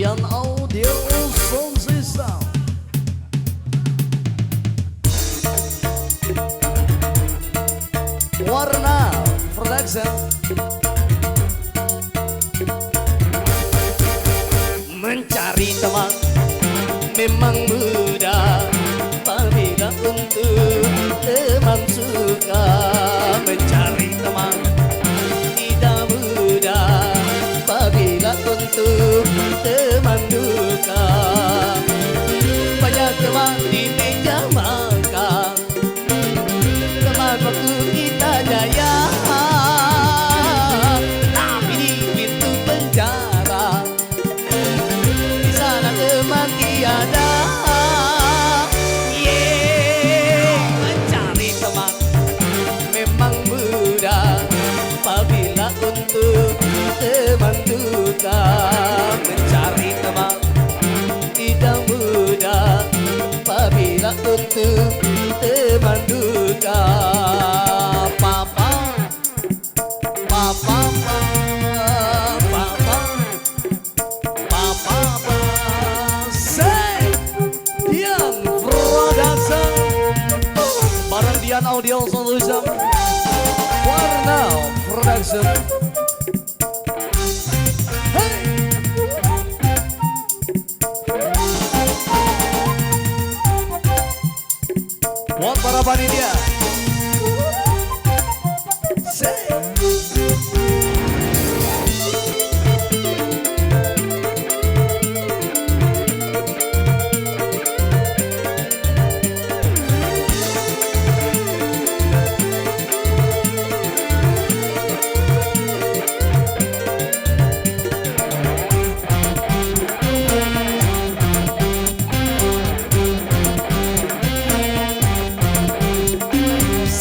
Dian Audio Sound System. Warna Production. Mencari teman memang mudah, apabila untuk teman suka. Mencari teman tidak mudah, apabila untuk teman duka. Banyak teman di meja makan, teman waktu kita jaya, tapi di pintu penjara di sana teman tiada. Mencari teman memang mudah, apabila untuk teman duka. Mencari teman tidak mudah, apabila untuk teman duka. Papa, papa, papa, papa, papa, say Dian Production. Barang Dian Audio Solution, Warna Production. Buat para panitia.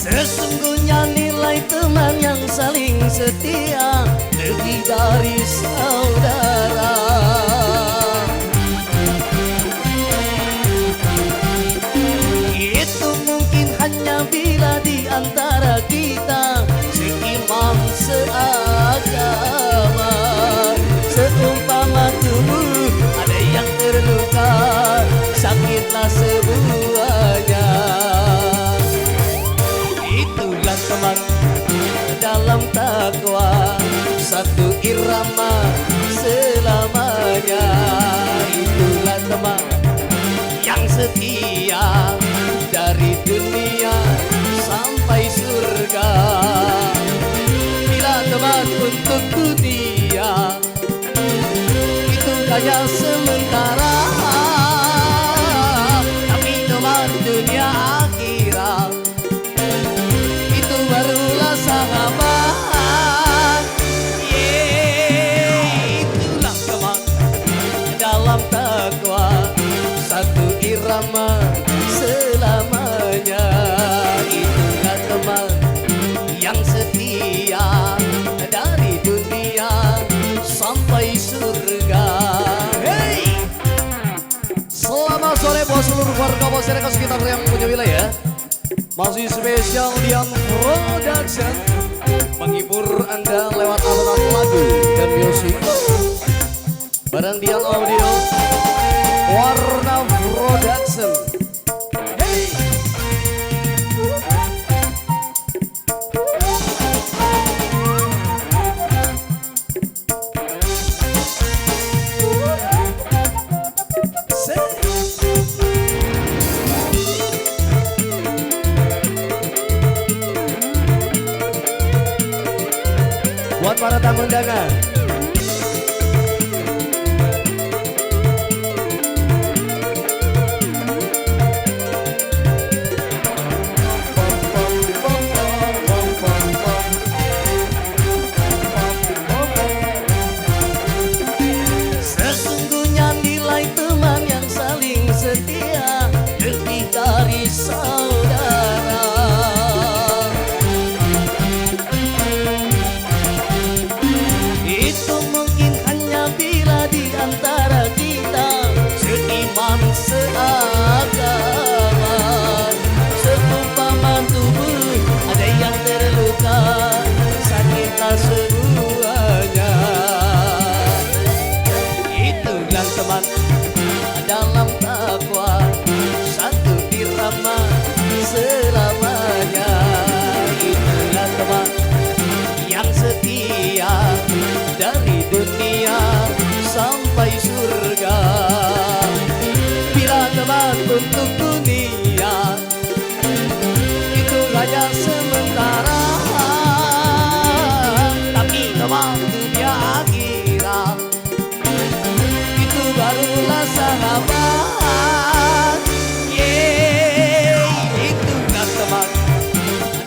Sesungguhnya nilai teman yang saling setia lebih dari saudara. Itu mungkin hanya bila di antara kita seiman seagama. Seumpama tubuh ada yang terluka, sakitlah semuanya. Itulah teman dalam takwa, satu irama selamanya. Itulah teman yang setia dari dunia sampai surga. Bila teman untuk dunia itu hanya sementara, tapi teman dunia akhirat itu barulah sahabat. Itulah teman dalam takwa, satu irama selamanya. Itulah teman yang setia dari dunia sampai surga. Hey! Selamat sore buat seluruh warga masyarakat sekitar yang punya wilayah. Masih spesial Dian Production menghibur Anda lewat alunan lagu dan musik. Barang Dian Audio, Warna Production. Hey! Buat para tamu undangan. Sesungguhnya nilai teman yang saling setia lebih dari saudara. dunia sampai surga. Bila teman untuk dunia itu hanya sementara, tapi teman dunia akhirat itu barulah sahabat. Itulah teman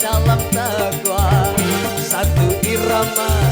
dalam takwa, satu irama